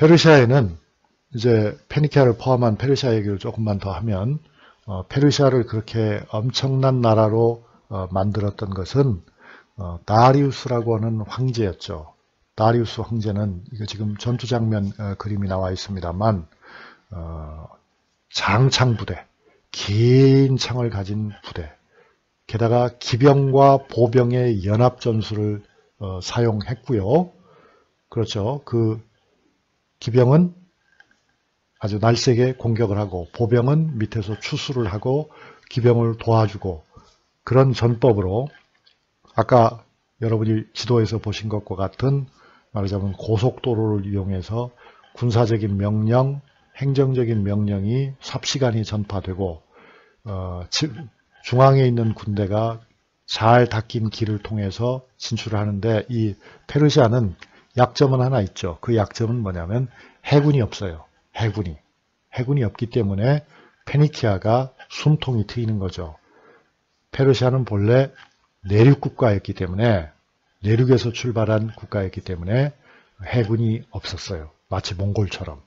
페르시아에는 이제 페니키아를 포함한 페르시아 얘기를 조금만 더 하면 페르시아를 그렇게 엄청난 나라로 만들었던 것은 다리우스라고 하는 황제였죠. 다리우스 황제는 이거 지금 전투 장면 그림이 나와 있습니다만 장창부대, 긴 창을 가진 부대, 게다가 기병과 보병의 연합전술을 사용했고요. 그렇죠. 그 기병은 아주 날쌔게 공격을 하고 보병은 밑에서 추수를 하고 기병을 도와주고 그런 전법으로 아까 여러분이 지도에서 보신 것과 같은 말하자면 고속도로를 이용해서 군사적인 명령, 행정적인 명령이 삽시간에 전파되고 중앙에 있는 군대가 잘 닦인 길을 통해서 진출을 하는데 이 페르시아는 약점은 하나 있죠. 그 약점은 뭐냐면 해군이 없어요. 해군이 없기 때문에 페니키아가 숨통이 트이는 거죠. 페르시아는 본래 내륙 국가였기 때문에 내륙에서 출발한 국가였기 때문에 해군이 없었어요. 마치 몽골처럼.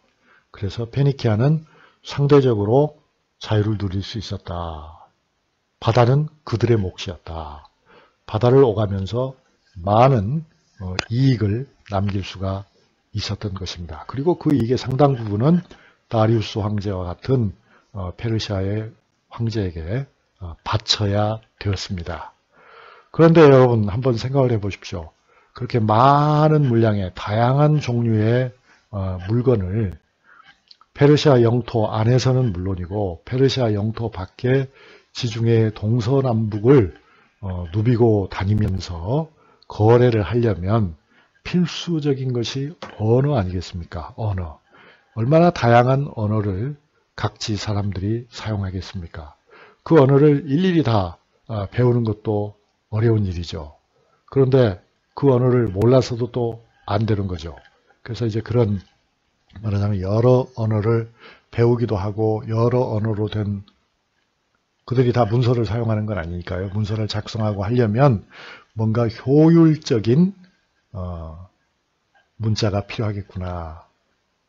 그래서 페니키아는 상대적으로 자유를 누릴 수 있었다. 바다는 그들의 몫이었다. 바다를 오가면서 많은 이익을 남길 수가 있었던 것입니다. 그리고 그 이익의 상당 부분은 다리우스 황제와 같은 페르시아의 황제에게 바쳐야 되었습니다. 그런데 여러분 한번 생각을 해보십시오. 그렇게 많은 물량의 다양한 종류의 물건을 페르시아 영토 안에서는 물론이고 페르시아 영토 밖에 지중해 동서남북을 누비고 다니면서 거래를 하려면 필수적인 것이 언어 아니겠습니까? 언어. 얼마나 다양한 언어를 각지 사람들이 사용하겠습니까? 그 언어를 일일이 다 배우는 것도 어려운 일이죠. 그런데 그 언어를 몰라서도 또 안 되는 거죠. 그래서 이제 그런 말하자면 여러 언어를 배우기도 하고 여러 언어로 된 그들이 다 문서를 사용하는 건 아니니까요. 문서를 작성하고 하려면 뭔가 효율적인 문자가 필요하겠구나.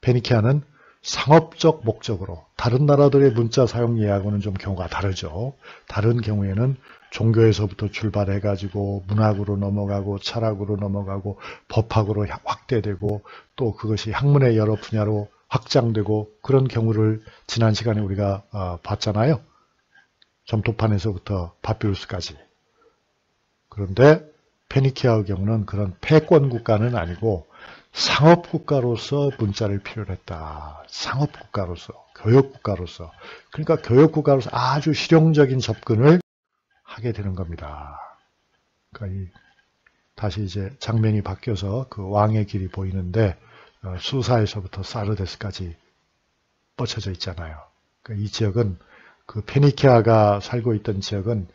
페니키아는 상업적 목적으로 다른 나라들의 문자 사용 예하고는 좀 경우가 다르죠. 다른 경우에는 종교에서부터 출발해가지고 문학으로 넘어가고 철학으로 넘어가고 법학으로 확대되고 또 그것이 학문의 여러 분야로 확장되고 그런 경우를 지난 시간에 우리가 봤잖아요. 점토판에서부터 바피루스까지. 그런데 페니키아의 경우는 그런 패권 국가는 아니고 상업 국가로서 문자를 필요로 했다. 상업 국가로서, 교역 국가로서. 그러니까 교역 국가로서 아주 실용적인 접근을 하게 되는 겁니다. 그러니까 다시 이제 장면이 바뀌어서 그 왕의 길이 보이는데 수사에서부터 사르데스까지 뻗쳐져 있잖아요. 그러니까 이 지역은 그 페니키아가 살고 있던 지역은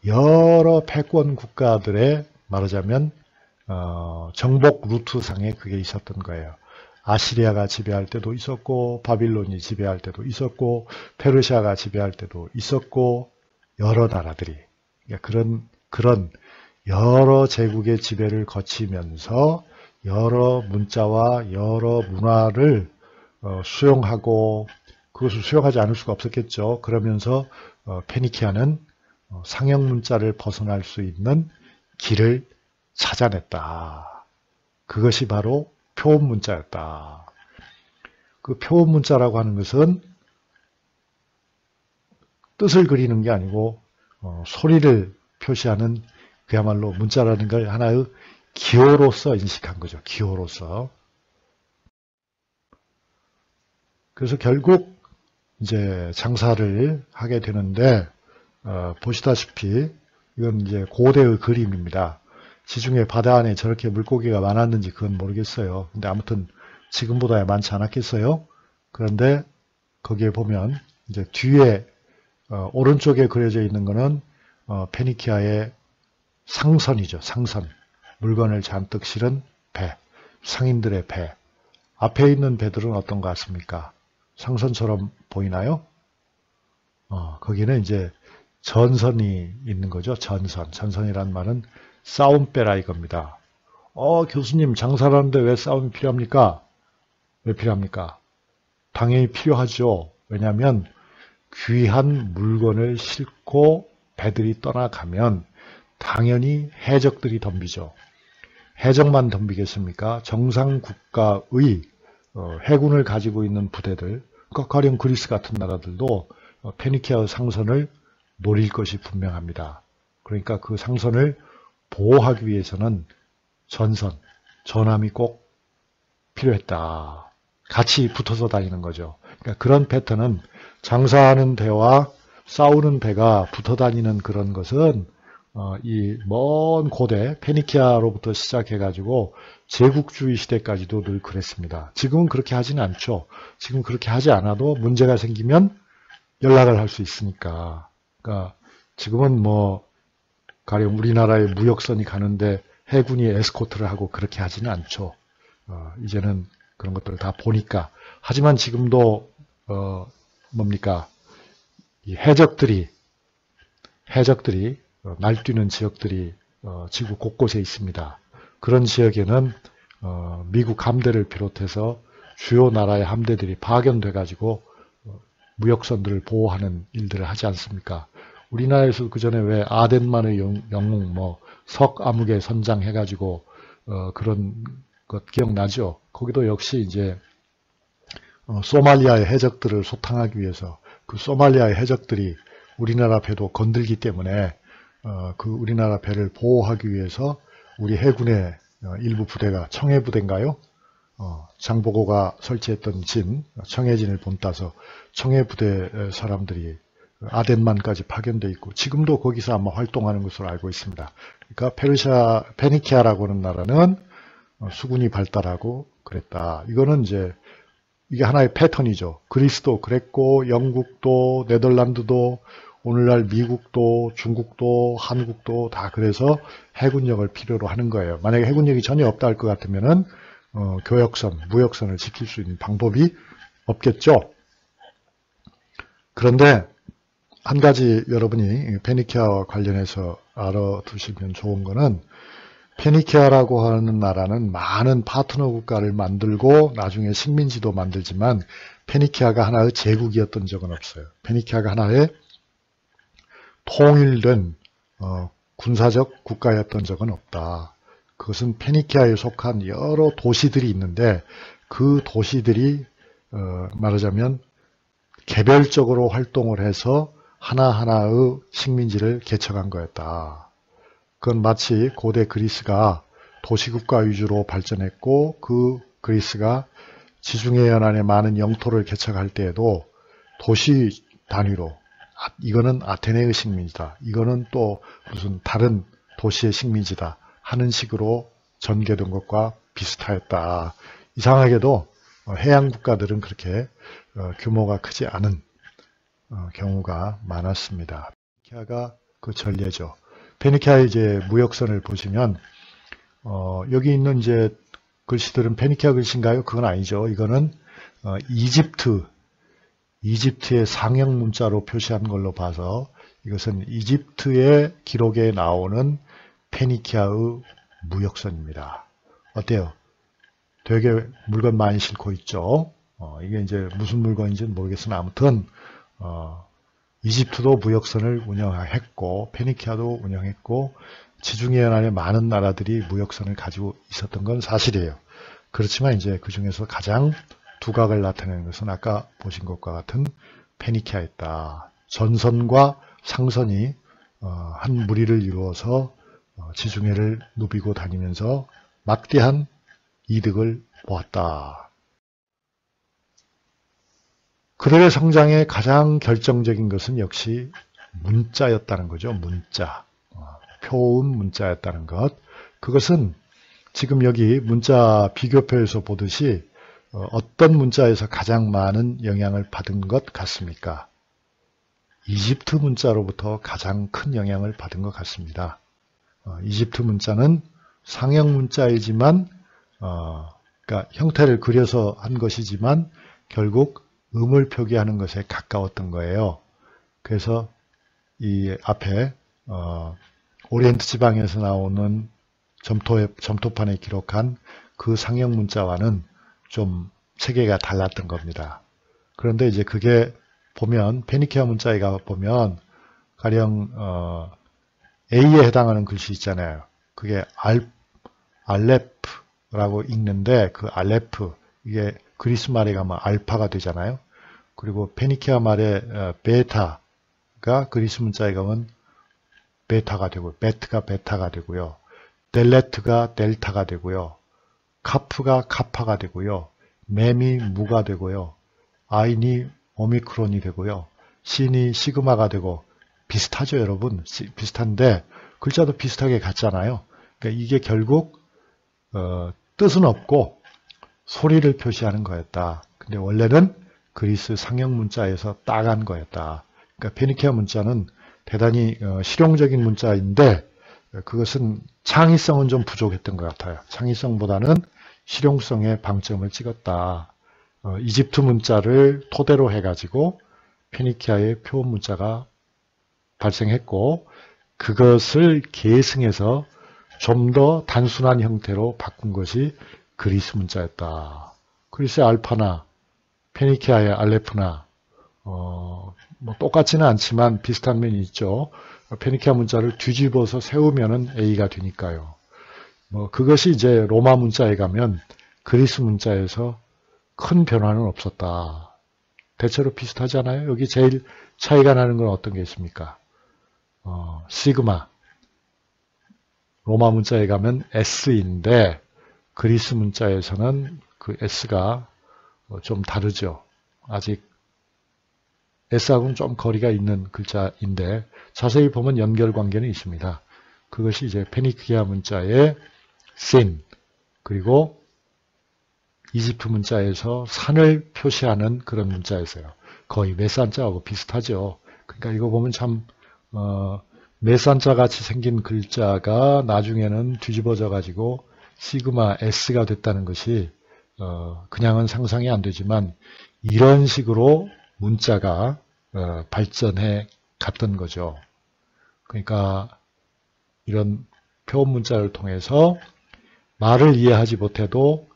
여러 패권 국가들의 말하자면 정복 루트상에 그게 있었던 거예요. 아시리아가 지배할 때도 있었고 바빌론이 지배할 때도 있었고 페르시아가 지배할 때도 있었고 여러 나라들이 그런 여러 제국의 지배를 거치면서 여러 문자와 여러 문화를 수용하고 그것을 수용하지 않을 수가 없었겠죠. 그러면서 페니키아는 상형 문자를 벗어날 수 있는 길을 찾아냈다. 그것이 바로 표음 문자였다. 그 표음 문자라고 하는 것은 뜻을 그리는 게 아니고 소리를 표시하는 그야말로 문자라는 걸 하나의 기호로서 인식한 거죠. 기호로서. 그래서 결국 이제 장사를 하게 되는데 보시다시피 이건 이제 고대의 그림입니다. 지중해 바다 안에 저렇게 물고기가 많았는지 그건 모르겠어요. 근데 아무튼 지금보다야 많지 않았겠어요. 그런데 거기에 보면 이제 뒤에 오른쪽에 그려져 있는 거는 페니키아의 상선이죠. 상선. 물건을 잔뜩 실은 배. 상인들의 배. 앞에 있는 배들은 어떤 것 같습니까? 상선처럼 보이나요? 거기는 이제 전선이 있는 거죠. 전선. 전선이란 말은 싸움배라 이겁니다. 교수님 장사를 하는데 왜 싸움이 필요합니까? 왜 필요합니까? 당연히 필요하죠. 왜냐하면 귀한 물건을 싣고 배들이 떠나가면 당연히 해적들이 덤비죠. 해적만 덤비겠습니까? 정상 국가의 해군을 가지고 있는 부대들, 가령 그리스 같은 나라들도 페니키아 상선을 노릴 것이 분명합니다. 그러니까 그 상선을 보호하기 위해서는 전함이 꼭 필요했다. 같이 붙어서 다니는 거죠. 그러니까 그런 패턴은 장사하는 배와 싸우는 배가 붙어 다니는 그런 것은 이 먼 고대 페니키아로부터 시작해가지고 제국주의 시대까지도 늘 그랬습니다. 지금은 그렇게 하지는 않죠. 지금 그렇게 하지 않아도 문제가 생기면 연락을 할 수 있으니까. 그러니까 지금은 뭐 가령 우리나라의 무역선이 가는데 해군이 에스코트를 하고 그렇게 하지는 않죠. 이제는 그런 것들을 다 보니까. 하지만 지금도 뭡니까? 이 해적들이 날뛰는 지역들이 지구 곳곳에 있습니다. 그런 지역에는 미국 함대를 비롯해서 주요 나라의 함대들이 파견돼 가지고 무역선들을 보호하는 일들을 하지 않습니까? 우리나라에서 그 전에 왜 아덴만의 영웅, 석아무개 선장 해가지고 그런 것 기억나죠? 거기도 역시 이제 소말리아의 해적들을 소탕하기 위해서 그 소말리아의 해적들이 우리나라 배도 건들기 때문에 그 우리나라 배를 보호하기 위해서 우리 해군의 일부 부대가 청해부대인가요? 장보고가 설치했던 청해진을 본따서 청해부대 사람들이 아덴만까지 파견되어 있고 지금도 거기서 아마 활동하는 것으로 알고 있습니다. 그러니까 페니키아라고 하는 나라는 수군이 발달하고 그랬다. 이거는 이제 이게 하나의 패턴이죠. 그리스도 그랬고 영국도 네덜란드도 오늘날 미국도 중국도 한국도 다 그래서 해군력을 필요로 하는 거예요. 만약에 해군력이 전혀 없다 할 것 같으면은 교역선, 무역선을 지킬 수 있는 방법이 없겠죠. 그런데 한 가지 여러분이 페니키아와 관련해서 알아두시면 좋은 거는 페니키아라고 하는 나라는 많은 파트너 국가를 만들고 나중에 식민지도 만들지만 페니키아가 하나의 제국이었던 적은 없어요. 페니키아가 하나의 통일된 군사적 국가였던 적은 없다. 그것은 페니키아에 속한 여러 도시들이 있는데 그 도시들이 말하자면 개별적으로 활동을 해서 하나하나의 식민지를 개척한 거였다. 그건 마치 고대 그리스가 도시국가 위주로 발전했고 그 그리스가 지중해 연안에 많은 영토를 개척할 때에도 도시 단위로 이거는 아테네의 식민지다. 이거는 또 무슨 다른 도시의 식민지다 하는 식으로 전개된 것과 비슷하였다. 이상하게도 해양 국가들은 그렇게 규모가 크지 않은 경우가 많았습니다. 페니키아가 그 전례죠. 페니키아의 이제 무역선을 보시면 여기 있는 이제 글씨들은 페니키아 글씨인가요? 그건 아니죠. 이거는 이집트의 상형 문자로 표시한 걸로 봐서 이것은 이집트의 기록에 나오는 페니키아의 무역선입니다. 어때요? 되게 물건 많이 싣고 있죠. 이게 이제 무슨 물건인지는 모르겠으나 아무튼 이집트도 무역선을 운영했고 페니키아도 운영했고 지중해 연안에 많은 나라들이 무역선을 가지고 있었던 건 사실이에요. 그렇지만 이제 그 중에서 가장 두각을 나타내는 것은 아까 보신 것과 같은 페니키아였다. 전선과 상선이 한 무리를 이루어서 지중해를 누비고 다니면서 막대한 이득을 보았다. 그들의 성장에 가장 결정적인 것은 역시 문자였다는 거죠. 문자. 표음 문자였다는 것. 그것은 지금 여기 문자 비교표에서 보듯이 어떤 문자에서 가장 많은 영향을 받은 것 같습니까? 이집트 문자로부터 가장 큰 영향을 받은 것 같습니다. 이집트 문자는 상형 문자이지만 그러니까 형태를 그려서 한 것이지만 결국 음을 표기하는 것에 가까웠던 거예요. 그래서 이 앞에 오리엔트 지방에서 나오는 점토판에 기록한 그 상형 문자와는 좀 체계가 달랐던 겁니다. 그런데 이제 그게 보면 페니키아 문자에 가 보면 가령 A에 해당하는 글씨 있잖아요. 그게 알레프라고 읽는데 그 알레프 이게 그리스 말에 가면 알파가 되잖아요. 그리고 페니키아 말에 베타가 그리스 문자에 가면 베타가 되고 베트가 베타가 되고요. 델레트가 델타가 되고요. 카프가 카파가 되고요. mem이 무가 되고요. 아인이 오미크론이 되고요. 신이 시그마가 되고 비슷하죠, 여러분? 비슷한데 글자도 비슷하게 같잖아요. 그러니까 이게 결국 뜻은 없고 소리를 표시하는 거였다. 근데 원래는 그리스 상형 문자에서 따간 거였다. 그러니까 페니키아 문자는 대단히 실용적인 문자인데 그것은 창의성은 좀 부족했던 것 같아요. 창의성보다는 실용성에 방점을 찍었다. 이집트 문자를 토대로 해가지고 페니키아의 표본 문자가 발생했고 그것을 계승해서 좀 더 단순한 형태로 바꾼 것이 그리스 문자였다. 그리스의 알파나 페니키아의 알레프나 뭐 똑같지는 않지만 비슷한 면이 있죠. 페니키아 문자를 뒤집어서 세우면은 A가 되니까요. 그것이 이제 로마 문자에 가면 그리스 문자에서 큰 변화는 없었다. 대체로 비슷하지 않아요? 여기 제일 차이가 나는 건 어떤 게 있습니까? 시그마. 로마 문자에 가면 S인데 그리스 문자에서는 그 S가 좀 다르죠. 아직 S하고는 좀 거리가 있는 글자인데 자세히 보면 연결관계는 있습니다. 그것이 이제 페니키아 문자의 신 그리고 이집트 문자에서 산을 표시하는 그런 문자였어요. 거의 메산자하고 비슷하죠. 그러니까 이거 보면 참 메산자 같이 생긴 글자가 나중에는 뒤집어져 가지고 시그마 S가 됐다는 것이 그냥은 상상이 안 되지만 이런 식으로 문자가 발전해 갔던 거죠. 그러니까 이런 표본 문자를 통해서 말을 이해하지 못해도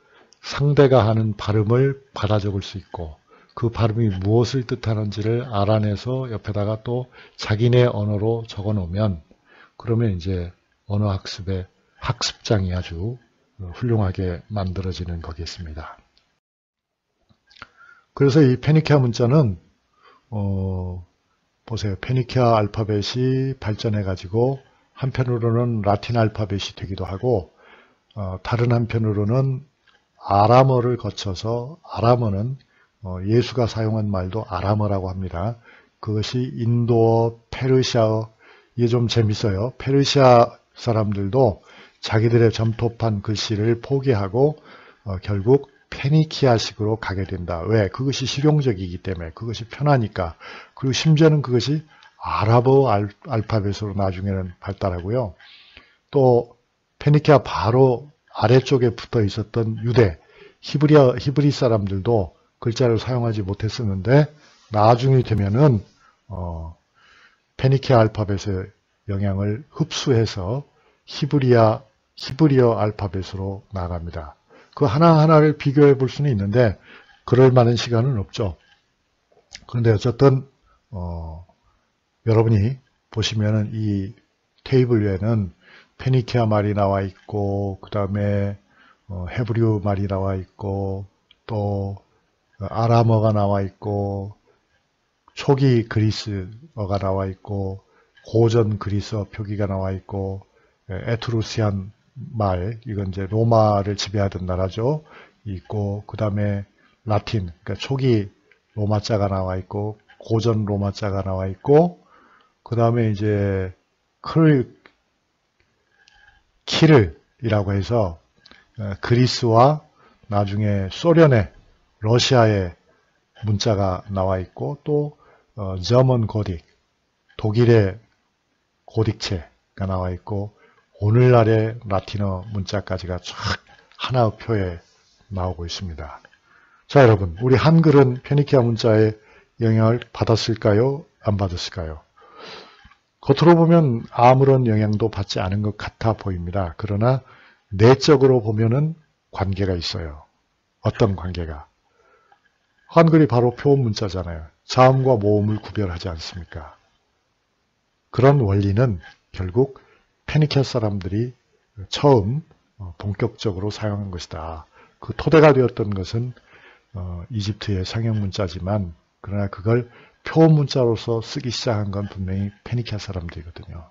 상대가 하는 발음을 받아 적을 수 있고 그 발음이 무엇을 뜻하는지를 알아내서 옆에다가 또 자기네 언어로 적어 놓으면 그러면 이제 언어 학습의 학습장이 아주 훌륭하게 만들어지는 거겠습니다. 그래서 이 페니키아 문자는 보세요. 페니키아 알파벳이 발전해 가지고 한편으로는 라틴 알파벳이 되기도 하고 다른 한편으로는 아람어를 거쳐서 아람어는 예수가 사용한 말도 아람어라고 합니다. 그것이 인도어, 페르시아어, 이게 좀 재밌어요. 페르시아 사람들도 자기들의 점토판 글씨를 포기하고 결국 페니키아식으로 가게 된다. 왜? 그것이 실용적이기 때문에, 그것이 편하니까. 그리고 심지어는 그것이 아랍어 알파벳으로 나중에는 발달하고요. 또 페니키아 바로 아래쪽에 붙어 있었던 유대, 히브리 사람들도 글자를 사용하지 못했었는데 나중이 되면은 페니키아 알파벳의 영향을 흡수해서 히브리어 알파벳으로 나갑니다. 그 하나하나를 비교해 볼 수는 있는데 그럴 만한 시간은 없죠. 그런데 어쨌든 여러분이 보시면은 이 테이블 위에는 페니키아 말이 나와 있고 그 다음에 헤브리어 말이 나와 있고 또 아람어가 나와 있고 초기 그리스어가 나와 있고 고전 그리스어 표기가 나와 있고 에트루시안 말, 이건 이제 로마를 지배하던 나라죠. 있고 그 다음에 라틴, 그러니까 초기 로마자가 나와 있고 고전 로마자가 나와 있고 그 다음에 이제 키를이라고 해서 그리스와 나중에 소련의 러시아의 문자가 나와 있고 또 저먼 고딕, 독일의 고딕체가 나와 있고 오늘날의 라틴어 문자까지가 쫙 하나의 표에 나오고 있습니다. 자, 여러분, 우리 한글은 페니키아 문자의 영향을 받았을까요? 안 받았을까요? 겉으로 보면 아무런 영향도 받지 않은 것 같아 보입니다. 그러나 내적으로 보면은 관계가 있어요. 어떤 관계가? 한글이 바로 표음 문자잖아요. 자음과 모음을 구별하지 않습니까? 그런 원리는 결국 페니키아 사람들이 처음 본격적으로 사용한 것이다. 그 토대가 되었던 것은 이집트의 상형 문자지만 그러나 그걸 표음 문자로서 쓰기 시작한 건 분명히 페니키아 사람들이거든요.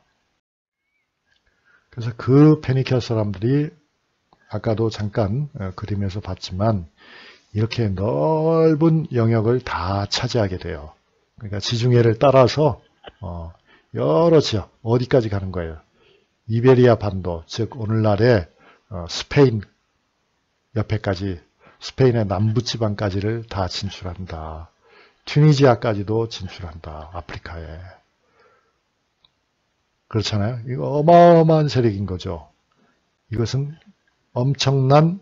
그래서 그 페니키아 사람들이 아까도 잠깐 그림에서 봤지만 이렇게 넓은 영역을 다 차지하게 돼요. 그러니까 지중해를 따라서 여러 지역 어디까지 가는 거예요. 이베리아 반도, 즉 오늘날의 스페인 옆에까지, 스페인의 남부지방까지를 다 진출한다. 튀니지아까지도 진출한다. 아프리카에. 그렇잖아요. 이거 어마어마한 세력인 거죠. 이것은 엄청난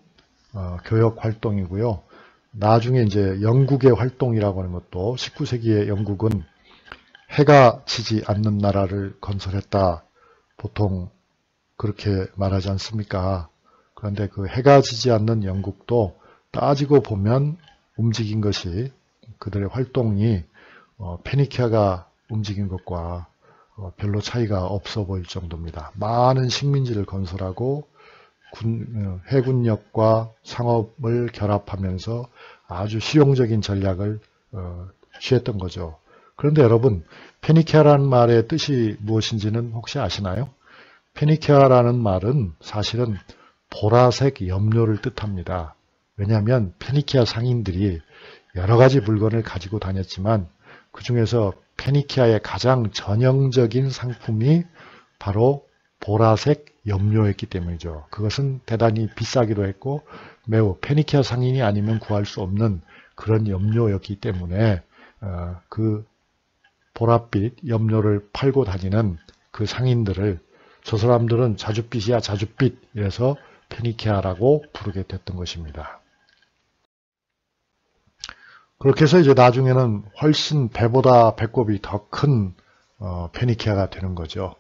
교역 활동이고요. 나중에 이제 영국의 활동이라고 하는 것도 19세기의 영국은 해가 지지 않는 나라를 건설했다. 보통 그렇게 말하지 않습니까? 그런데 그 해가 지지 않는 영국도 따지고 보면 움직인 것이 그들의 활동이 페니키아가 움직인 것과 별로 차이가 없어 보일 정도입니다. 많은 식민지를 건설하고 해군력과 상업을 결합하면서 아주 실용적인 전략을 취했던 거죠. 그런데 여러분, 페니키아라는 말의 뜻이 무엇인지는 혹시 아시나요? 페니키아라는 말은 사실은 보라색 염료를 뜻합니다. 왜냐하면 페니키아 상인들이 여러 가지 물건을 가지고 다녔지만 그 중에서 페니키아의 가장 전형적인 상품이 바로 보라색 염료였기 때문이죠. 그것은 대단히 비싸기도 했고 매우 페니키아 상인이 아니면 구할 수 없는 그런 염료였기 때문에 그 보랏빛 염료를 팔고 다니는 그 상인들을 저 사람들은 자줏빛이야 자줏빛 이래서 페니키아라고 부르게 됐던 것입니다. 그렇게 해서 이제 나중에는 훨씬 배보다 배꼽이 더 큰 페니키아가 되는 거죠.